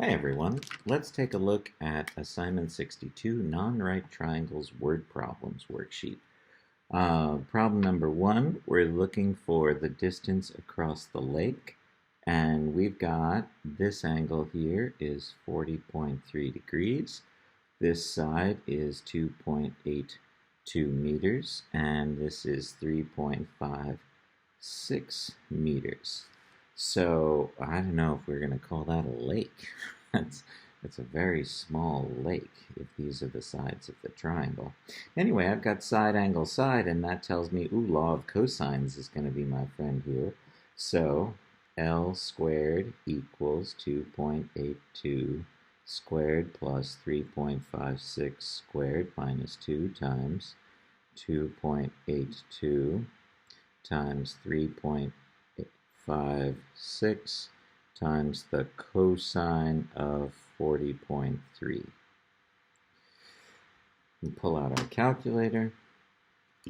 Hi everyone, let's take a look at assignment 62, non-right triangles word problems worksheet. Problem number one, we're looking for the distance across the lake, and we've got this angle here is 40.3 degrees. This side is 2.82 meters, and this is 3.56 meters. So I don't know if we're going to call that a lake. It's a very small lake if these are the sides of the triangle. Anyway, I've got side, angle, side, and that tells me, ooh, law of cosines is going to be my friend here. So L squared equals 2.82 squared plus 3.56 squared minus 2 times 2.82 times 3.56 times the cosine of 40.3. We pull out our calculator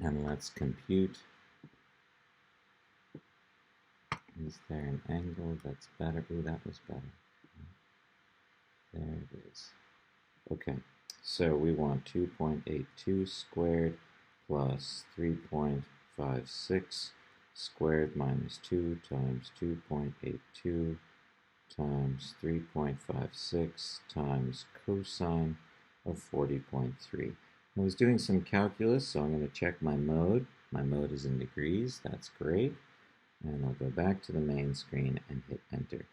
and let's compute. Is there an angle that's better? Ooh, that was better. There it is. Okay, so we want 2.82 squared plus 3.56 squared minus 2 times 2.82 times 3.56 times cosine of 40.3. I was doing some calculus, so I'm going to check my mode. My mode is in degrees. That's great. And I'll go back to the main screen and hit enter.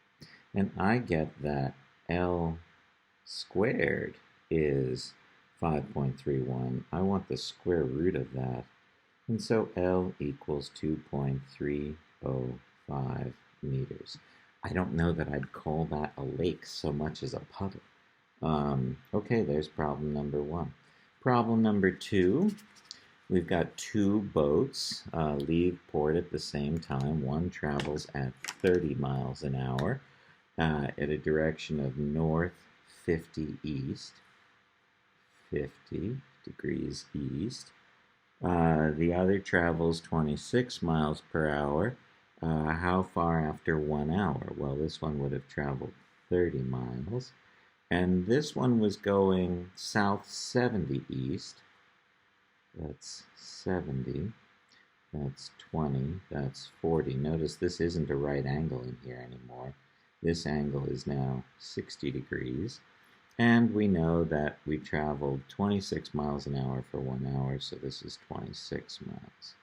And I get that L squared is 5.31. I want the square root of that. And so L equals 2.305 meters. I don't know that I'd call that a lake so much as a puddle. Okay, there's problem number one. Problem number two, we've got two boats leave port at the same time. One travels at 30 miles an hour at a direction of north 50 east, 50 degrees east. The other travels 26 miles per hour. How far after 1 hour? Well, this one would have traveled 30 miles. And this one was going south 70 east. That's 70. That's 20. That's 40. Notice this isn't a right angle in here anymore. This angle is now 60 degrees. And we know that we traveled 26 miles an hour for 1 hour, so this is 26 miles.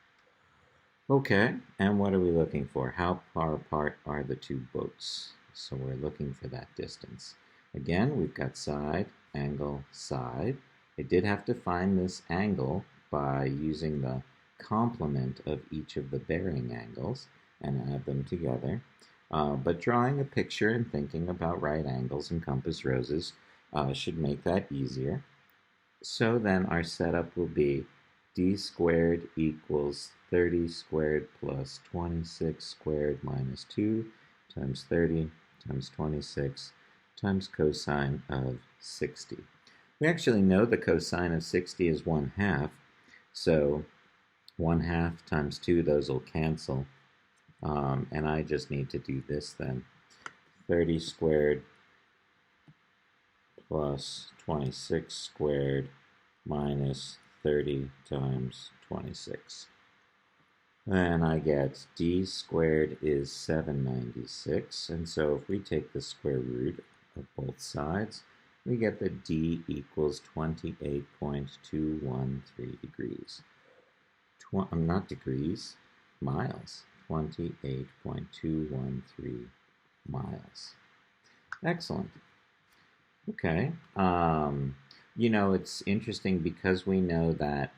Okay, and what are we looking for? How far apart are the two boats? So we're looking for that distance. Again, we've got side, angle, side. I did have to find this angle by using the complement of each of the bearing angles and add them together. But drawing a picture and thinking about right angles and compass roses should make that easier. So then our setup will be d squared equals 30 squared plus 26 squared minus 2 times 30 times 26 times cosine of 60. We actually know the cosine of 60 is 1/2, so 1/2 times 2, those will cancel. And I just need to do this then. 30 squared plus 26 squared minus 30 times 26. And I get d squared is 796, and so if we take the square root of both sides, we get that d equals 28.213 degrees. Not degrees, miles. 28.213 miles. Excellent. Okay. You know, it's interesting because we know that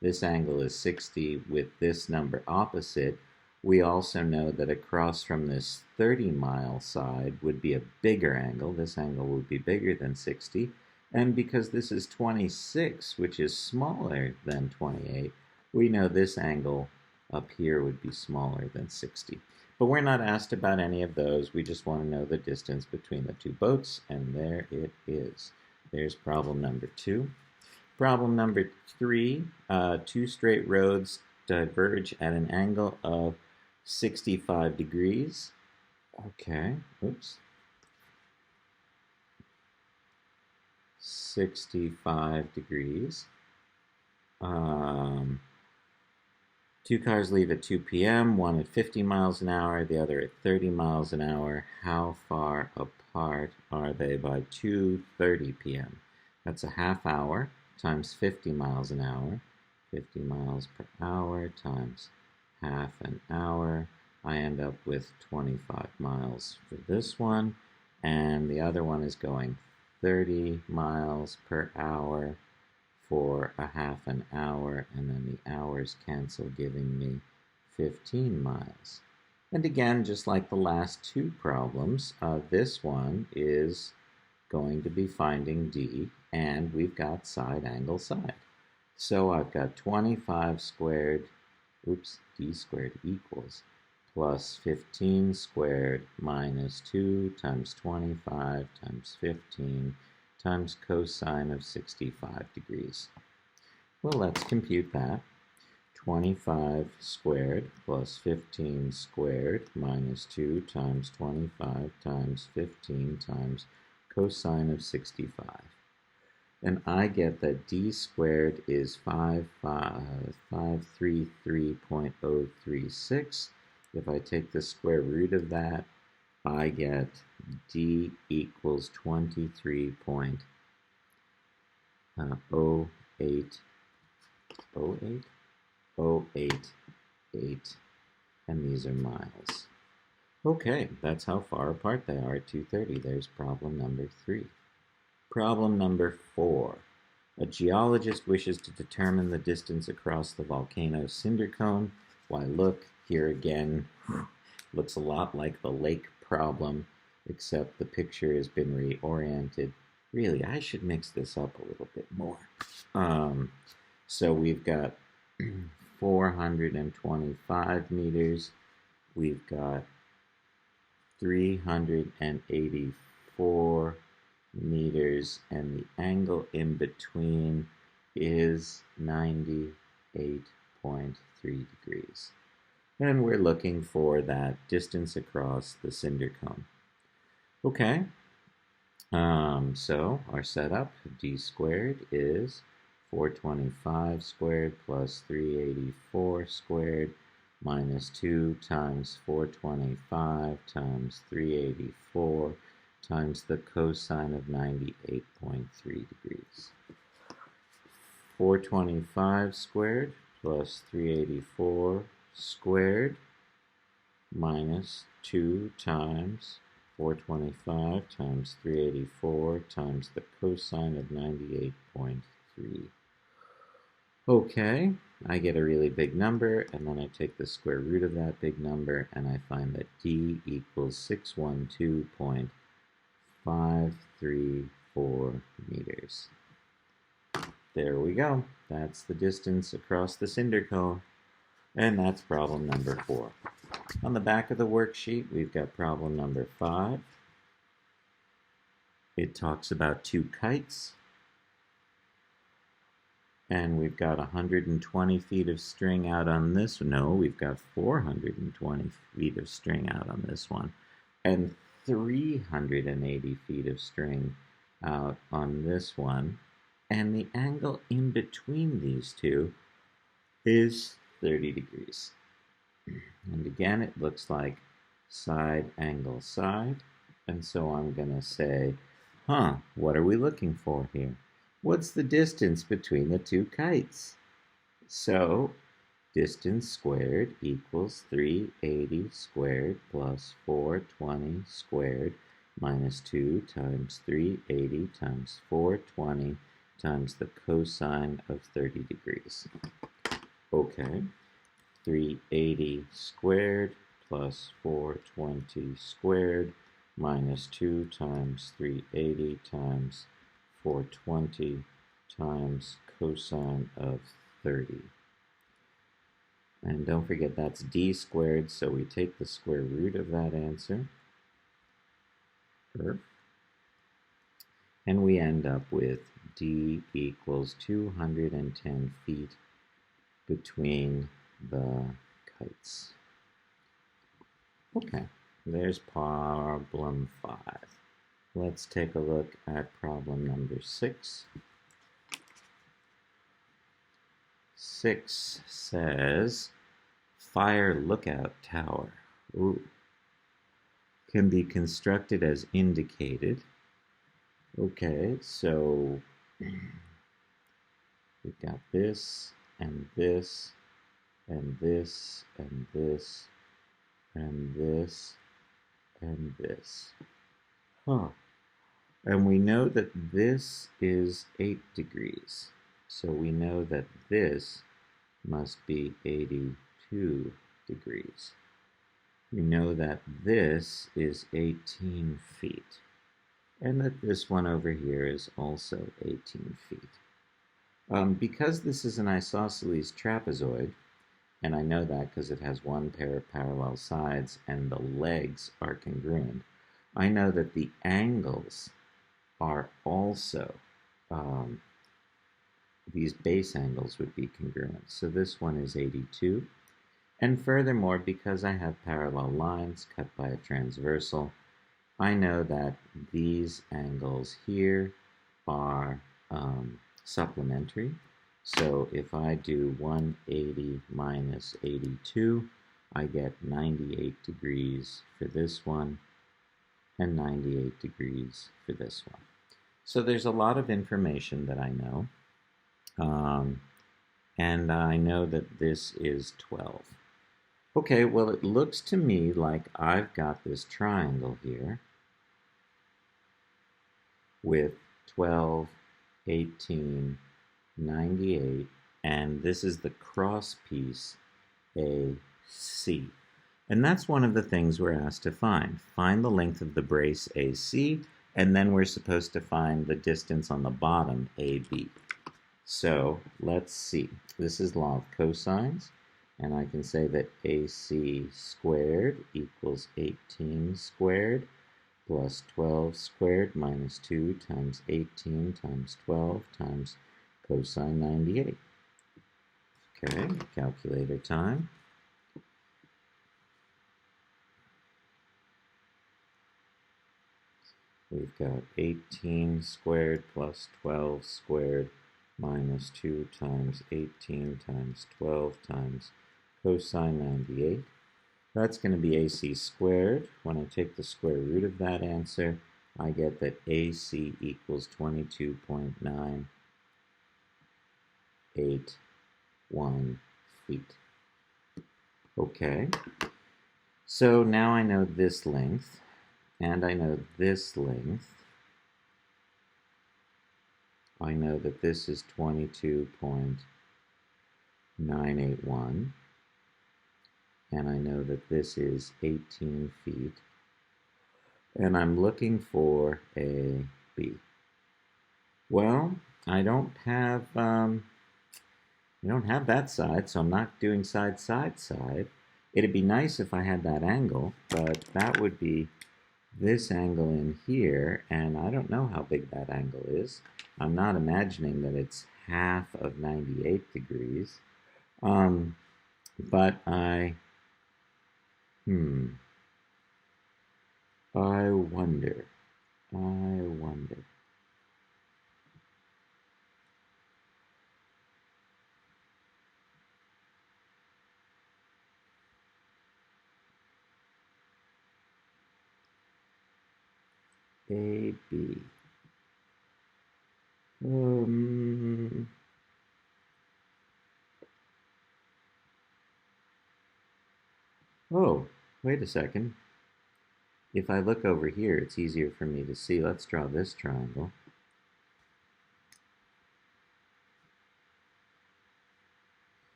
this angle is 60 with this number opposite. We also know that across from this 30-mile side would be a bigger angle. This angle would be bigger than 60. And because this is 26, which is smaller than 28, we know this angle up here would be smaller than 60. But we're not asked about any of those. We just want to know the distance between the two boats, and there it is. There's problem number two. Problem number three, two straight roads diverge at an angle of 65 degrees. Okay, oops. 65 degrees. Two cars leave at 2 p.m., one at 50 miles an hour, the other at 30 miles an hour. How far apart are they by 2:30 p.m.? That's a half hour times 50 miles an hour. 50 miles per hour times half an hour. I end up with 25 miles for this one. And the other one is going 30 miles per hour for a half an hour, and then the hours cancel, giving me 15 miles. And again, just like the last two problems, this one is going to be finding D, and we've got side angle side. So I've got 25 squared, D squared equals plus 15 squared minus 2 times 25 times 15 times cosine of 65 degrees. Well, let's compute that. 25 squared plus 15 squared minus 2 times 25 times 15 times cosine of 65. And I get that D squared is 533.036. If I take the square root of that, I get D equals 23.088, and these are miles. Okay, that's how far apart they are at 2:30. There's problem number 3. Problem number 4. A geologist wishes to determine the distance across the volcano cinder cone. Why, look, here again, looks a lot like the lake problem, except the picture has been reoriented. Really, I should mix this up a little bit more. So we've got 425 meters. We've got 384 meters, and the angle in between is 98.3 degrees. And we're looking for that distance across the cinder cone. Okay, so our setup, D squared, is 425 squared plus 384 squared minus 2 times 425 times 384 times the cosine of 98.3 degrees. 425 squared plus 384 squared minus 2 times 425 times 384 times the cosine of 98.3. Okay, I get a really big number, and then I take the square root of that big number, and I find that D equals 612.534 meters. There we go. That's the distance across the cinder cone. And that's problem number 4. On the back of the worksheet, we've got problem number 5. It talks about 2 kites. And we've got 120 feet of string out on this. No, we've got 420 feet of string out on this one. And 380 feet of string out on this one. And the angle in between these two is 30 degrees. And again, it looks like side angle side. And so I'm going to say, what are we looking for here? What's the distance between the 2 kites? So distance squared equals 380 squared plus 420 squared minus 2 times 380 times 420 times the cosine of 30 degrees. Okay, 380 squared plus 420 squared minus 2 times 380 times 420 times cosine of 30. And don't forget that's D squared, so we take the square root of that answer. And we end up with D equals 210 feet between the kites. Okay, there's problem 5. let's take a look at problem number 6. 6 says, fire lookout tower can be constructed as indicated. Okay, so we've got this, and this, and this, and this, and this, and this. Huh. And we know that this is 8 degrees. So we know that this must be 82 degrees. We know that this is 18 feet. And that this one over here is also 18 feet. Because this is an isosceles trapezoid, and I know that because it has one pair of parallel sides and the legs are congruent, I know that the angles are also, these base angles would be congruent. So this one is 82. And furthermore, because I have parallel lines cut by a transversal, I know that these angles here are supplementary. So if I do 180 minus 82, I get 98 degrees for this one and 98 degrees for this one. So there's a lot of information that I know. And I know that this is 12. Okay, well, it looks to me like I've got this triangle here with 12, 18, 98, and this is the cross piece AC. And that's one of the things we're asked to find. Find the length of the brace AC, and then we're supposed to find the distance on the bottom, AB. So let's see. This is law of cosines, and I can say that AC squared equals 18 squared plus 12 squared minus 2 times 18 times 12 times cosine 98. Okay, calculator time. We've got 18 squared plus 12 squared minus 2 times 18 times 12 times cosine 98. That's going to be AC squared. When I take the square root of that answer, I get that AC equals 22.981 feet. Okay, so now I know this length, and I know this length. I know that this is 22.981. And I know that this is 18 feet. And I'm looking for a B. Well, I don't have that side, so I'm not doing side, side, side. It'd be nice if I had that angle, but that would be this angle in here, and I don't know how big that angle is. I'm not imagining that it's half of 98 degrees. But I wonder. A, B. Oh, wait a second. If I look over here, it's easier for me to see. Let's draw this triangle.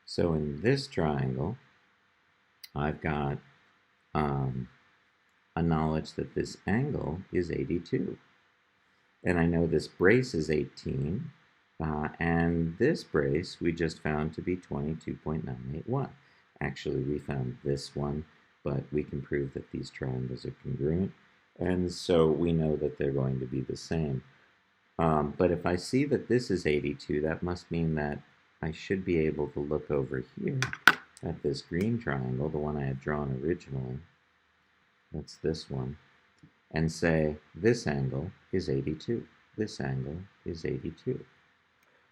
So in this triangle, I've got a knowledge that this angle is 82. And I know this brace is 18, and this brace we just found to be 22.981. Actually, we found this one, but we can prove that these triangles are congruent, and so we know that they're going to be the same. But if I see that this is 82, that must mean that I should be able to look over here at this green triangle, the one I had drawn originally. That's this one. and say this angle is 82. This angle is 82.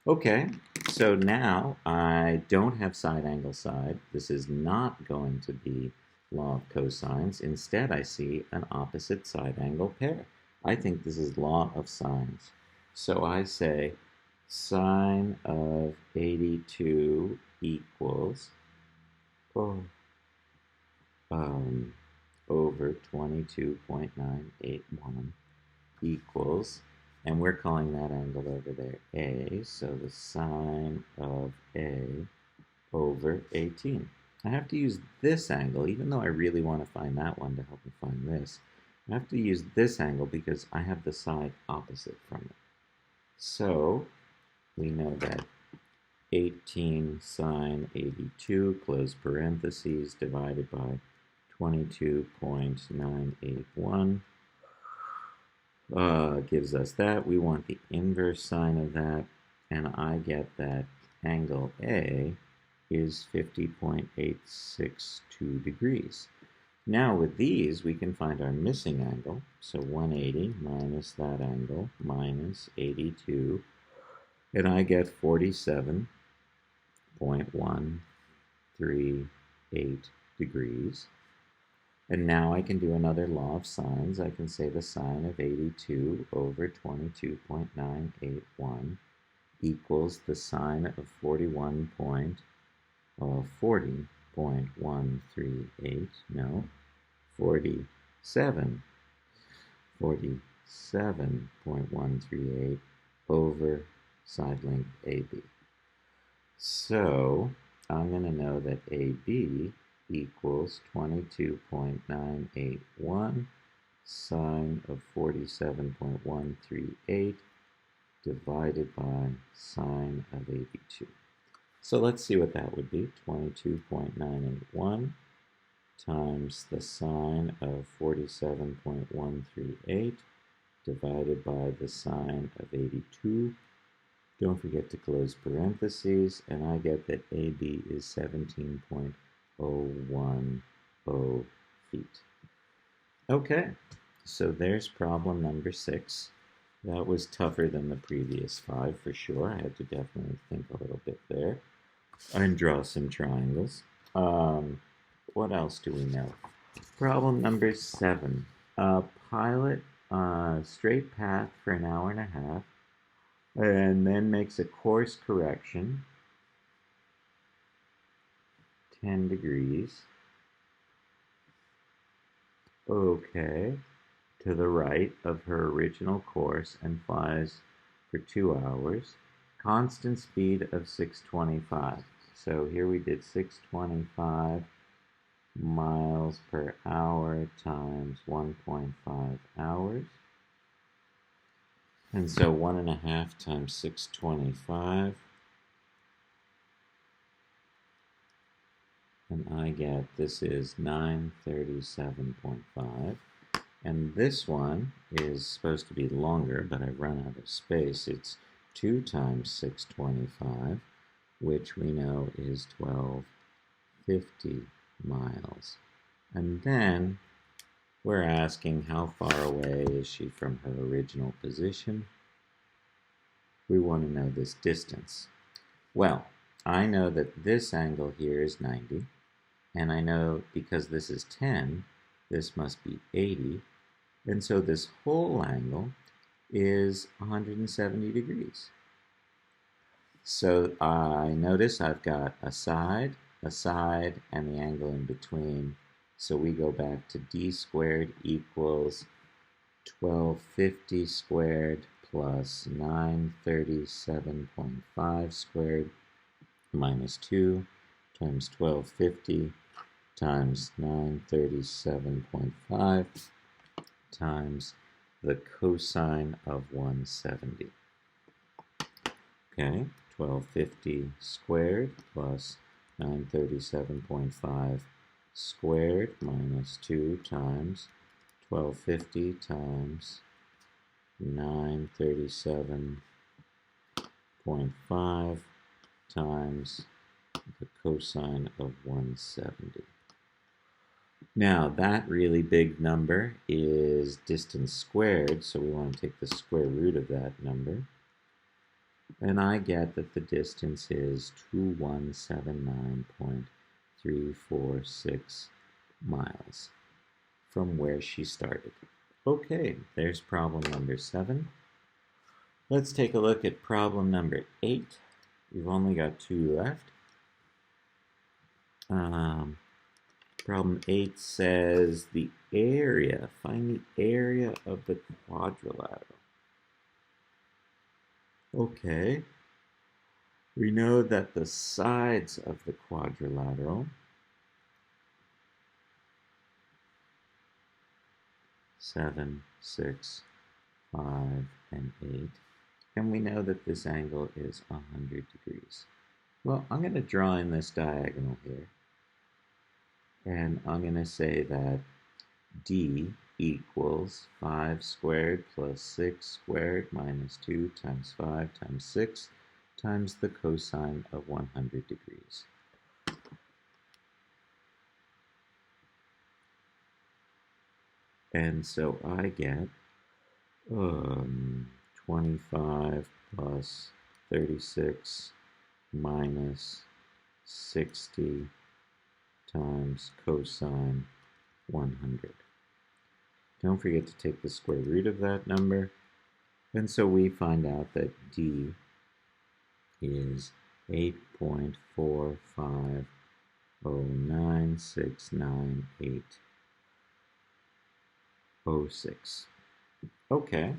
Okay, so now I don't have side angle side. This is not going to be law of cosines. Instead, I see an opposite side angle pair. I think this is law of sines. So I say sine of 82 equals over 22.981 equals, and we're calling that angle over there A, so the sine of A over 18. I have to use this angle, even though I really want to find that one to help me find this. I have to use this angle because I have the side opposite from it. So we know that 18 sine 82, close parentheses, divided by 22.981 gives us that. We want the inverse sine of that, and I get that angle A is 50.862 degrees. Now with these, we can find our missing angle. So 180 minus that angle minus 82, and I get 47.138 degrees. And now I can do another law of sines. I can say the sine of 82 over 22.981 equals the sine of 40.138, no, 47.138 over side length AB. So I'm going to know that AB equals 22.981 sine of 47.138 divided by sine of 82. So let's see what that would be. 22.981 times the sine of 47.138 divided by the sine of 82. Don't forget to close parentheses, and I get that AB is 17.010 feet. Okay, so there's problem number 6. That was tougher than the previous 5 for sure. I had to definitely think a little bit there and draw some triangles. What else do we know? Problem number 7. Pilot straight path for an hour and a half, and then makes a course correction, 10 degrees, okay, to the right of her original course and flies for 2 hours, constant speed of 625. So here we did 625 miles per hour times 1.5 hours. And so 1.5 times 625. And I get this is 937.5. And this one is supposed to be longer, but I've run out of space. It's 2 times 625, which we know is 1250 miles. And then we're asking how far away is she from her original position. We want to know this distance. Well, I know that this angle here is 90, and I know because this is 10, this must be 80, and so this whole angle is 170 degrees. So I notice I've got a side, and the angle in between. So we go back to d squared equals 1250 squared plus 937.5 squared minus 2 times 1250 times 937.5 times the cosine of 170. Okay, 1250 squared plus 937.5 squared minus 2 times 1250 times 937.5 times the cosine of 170. Now, that really big number is distance squared, so we want to take the square root of that number. And I get that the distance is 2179.346 miles from where she started. Okay, there's problem number 7. Let's take a look at problem number 8. We've only got 2 left. Problem 8 says the area, find the area of the quadrilateral. Okay, we know that the sides of the quadrilateral, 7, 6, 5, and 8, and we know that this angle is 100 degrees. Well, I'm going to draw in this diagonal here, and I'm going to say that D equals 5 squared plus 6 squared minus 2 times 5 times 6 times the cosine of 100 degrees. And so I get 25 plus 36 minus 60 times cosine 100. Don't forget to take the square root of that number. And so we find out that D is 8.450969806. Okay.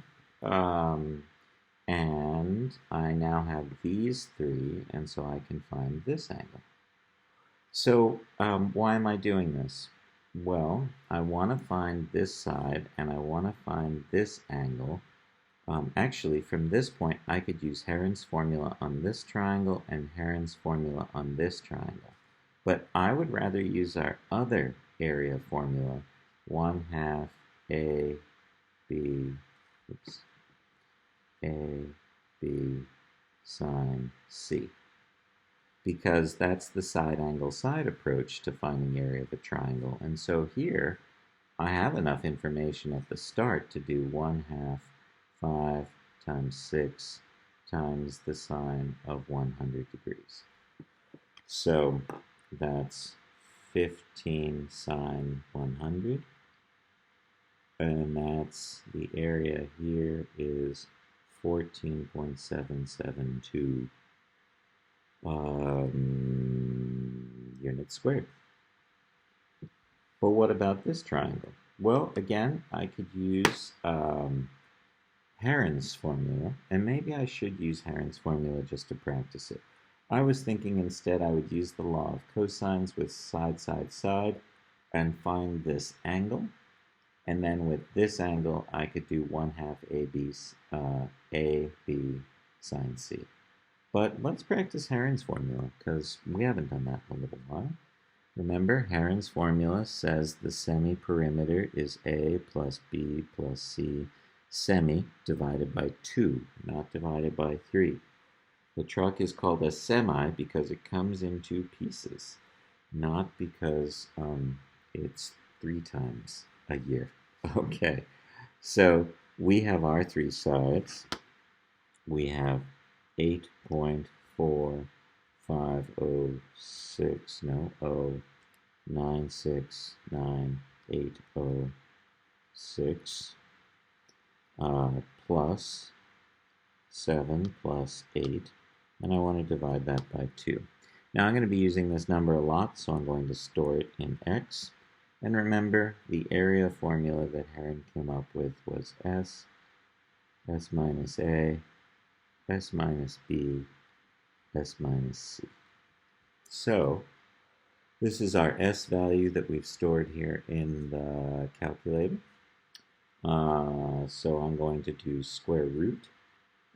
And I now have these 3, and so I can find this angle. So why am I doing this? Well, I want to find this side, and I want to find this angle. Actually, from this point, I could use Heron's formula on this triangle and Heron's formula on this triangle. But I would rather use our other area formula, 1/2 A, B, A, B, sine C. Because that's the side angle side approach to finding the area of a triangle. And so here, I have enough information at the start to do 1/2 5 times 6 times the sine of 100 degrees. So that's 15 sine 100. And that's the area here is 14.772 units squared. But what about this triangle? Well, again, I could use Heron's formula, and maybe I should use Heron's formula just to practice it. I was thinking instead I would use the law of cosines with side, side, side, and find this angle. And then with this angle, I could do 1/2 AB sine C. But let's practice Heron's formula, because we haven't done that in a little while. Remember, Heron's formula says the semi-perimeter is A plus B plus C semi divided by 2, not divided by 3. The truck is called a semi because it comes in 2 pieces, not because it's 3 times a year. Okay, so we have our 3 sides. We have 8.4506, no, 969,806 plus 7 plus 8, and I want to divide that by 2. Now I'm going to be using this number a lot, so I'm going to store it in x. And remember, the area formula that Heron came up with was S minus A, S minus B, S minus C. So this is our S value that we've stored here in the calculator. So I'm going to do square root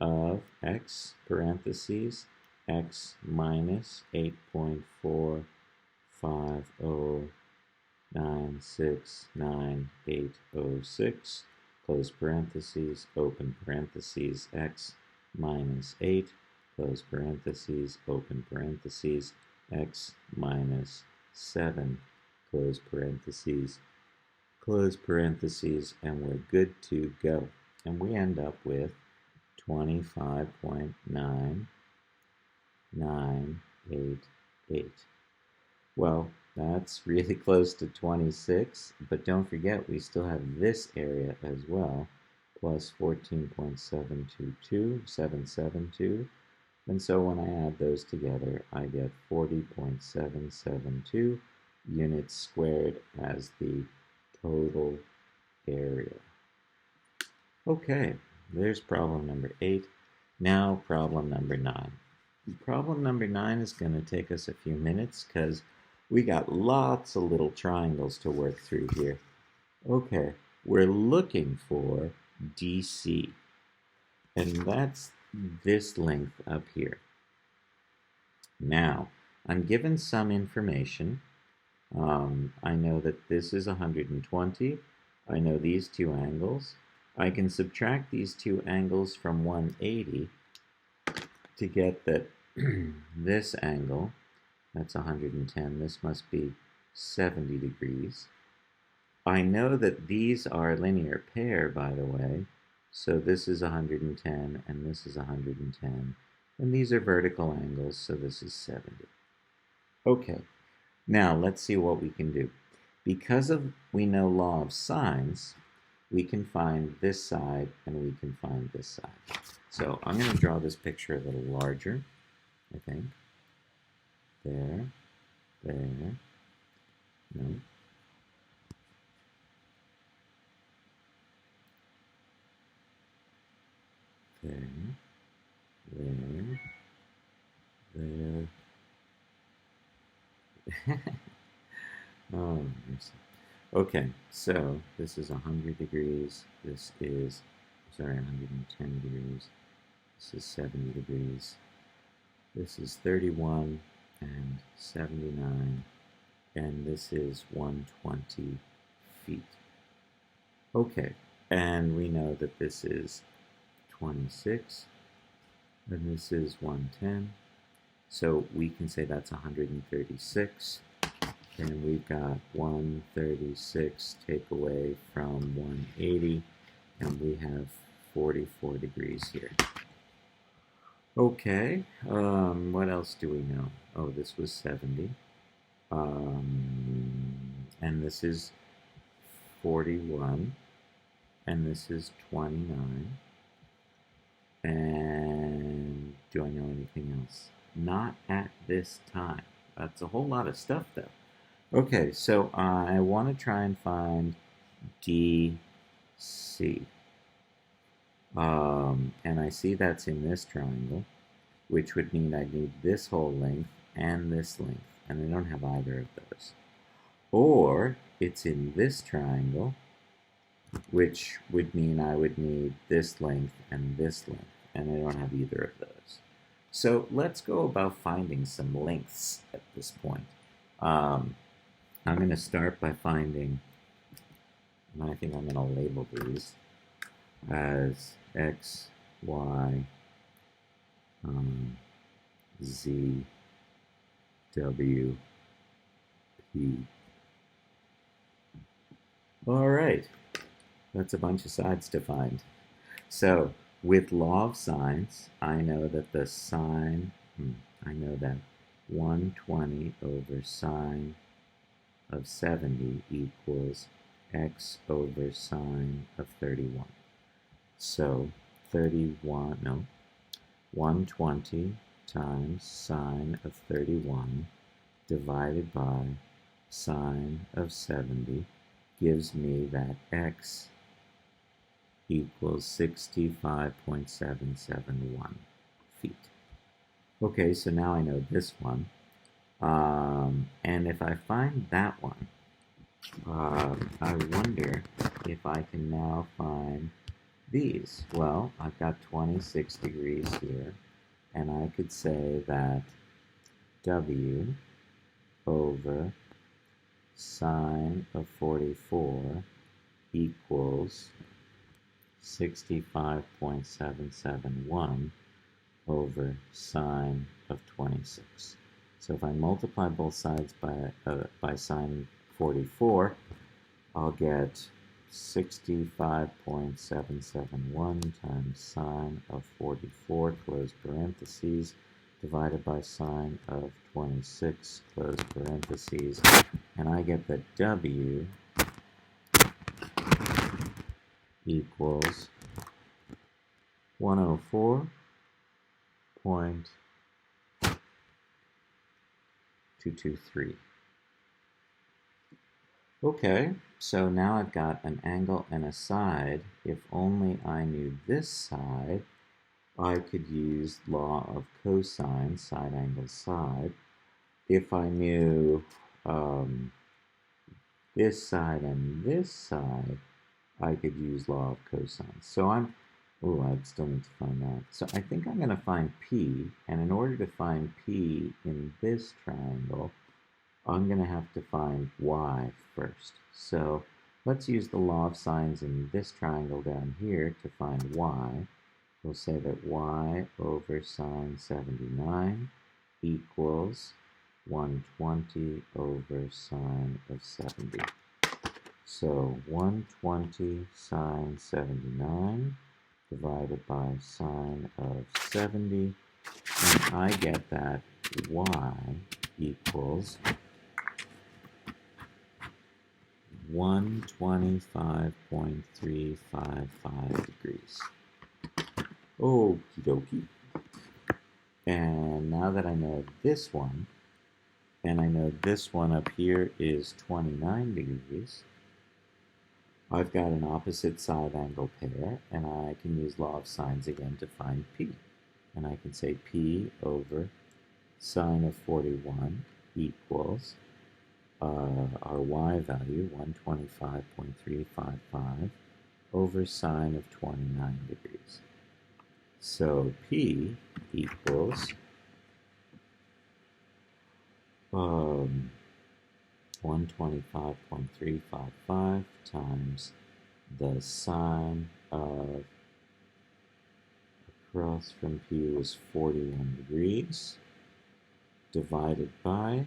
of x parentheses x minus 8.450969806 close parentheses, open parentheses, x minus 8 close parentheses, open parentheses, x minus 7 close parentheses, and we're good to go. And we end up with 25.9988. Well, that's really close to 26, but don't forget we still have this area as well, plus 14.772, and so when I add those together, I get 40.772 units squared as the total area. Okay, there's problem number 8. Now problem number 9. Problem number 9 is going to take us a few minutes because we got lots of little triangles to work through here. Okay, we're looking for DC, and that's this length up here. Now, I'm given some information. I know that this is 120. I know these two angles. I can subtract these two angles from 180 to get that this angle, that's 110, this must be 70 degrees. I know that these are a linear pair, by the way, so this is 110 and this is 110, and these are vertical angles, so this is 70. Okay, now let's see what we can do. Because we know law of sines, we can find this side and we can find this side. So I'm going to draw this picture a little larger, I think. There, no. There, oh, mercy. Okay, so this is 100 degrees. This is, 110 degrees. This is 70 degrees. This is 31 and 79. And this is 120 feet. Okay, and we know that this is 26, and this is 110. So we can say that's 136. And we've got 136 take away from 180, and we have 44 degrees here. Okay, what else do we know? Oh, this was 70. And this is 41, and this is 29. And do I know anything else? Not at this time. That's a whole lot of stuff, though. Okay, so I want to try and find DC. And I see that's in this triangle, which would mean I'd need this whole length and this length, and I don't have either of those. Or it's in this triangle, which would mean I would need this length, and I don't have either of those. So let's go about finding some lengths at this point. I'm going to start by finding, and I think I'm going to label these as X, Y, Z, W, P. All right, that's a bunch of sides to find. So with law of sines, I know that the sine, I know that 120 over sine of 70 equals x over sine of 31. So 120 times sine of 31 divided by sine of 70 gives me that x equals 65.771 feet. Okay, so now I know this one. And if I find that one, I wonder if I can now find these. Well, I've got 26 degrees here, and I could say that W over sine of 44 equals 65.771 over sine of 26. So if I multiply both sides by sine 44, I'll get 65.771 times sine of 44, close parentheses, divided by sine of 26, close parentheses, and I get that W equals 104.223. Okay, so now I've got an angle and a side. If only I knew this side, I could use law of cosine, side angle side. If I knew this side and this side, I could use law of cosine. So I still need to find that. So I think I'm going to find P, and in order to find P in this triangle, I'm going to have to find y first. So let's use the law of sines in this triangle down here to find y. We'll say that y over sine 79 equals 120 over sine of 70. So 120 sine 79 divided by sine of 70, and I get that y equals 125.355 degrees. Okie dokie. And now that I know this one, and I know this one up here is 29 degrees, I've got an opposite side angle pair, and I can use law of sines again to find P. And I can say P over sine of 41 equals our y value, 125.355, over sine of 29 degrees. So P equals 125.355 times the sine of, across from P was 41 degrees, divided by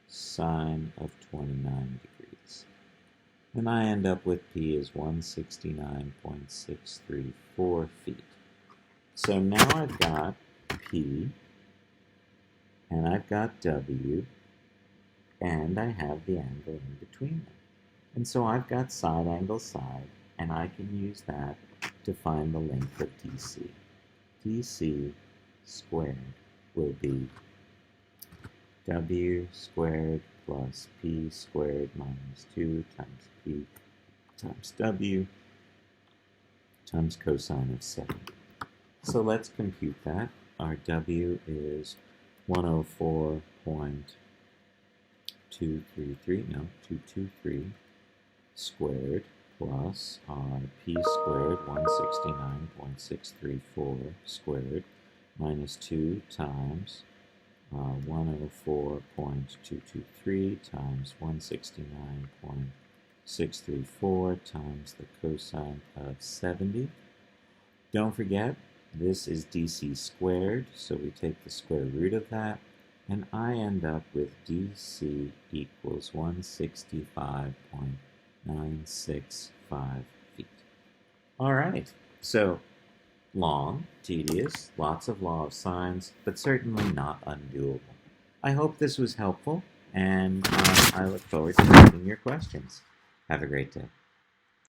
sine of 29 degrees. And I end up with P is 169.634 feet. So now I've got P, and I've got W, and I have the angle in between them. And so I've got side angle side, and I can use that to find the length of DC. DC squared will be W squared plus P squared minus 2 times P times W times cosine of 70. So let's compute that. Our W is 223 squared plus our P squared, 169.634 squared, minus 2 times 104.223 times 169.634 times the cosine of 70. Don't forget, this is DC squared, so we take the square root of that, and I end up with DC equals 165.965 feet. All right, so long, tedious, lots of law of sines, but certainly not undoable. I hope this was helpful, and I look forward to taking your questions. Have a great day.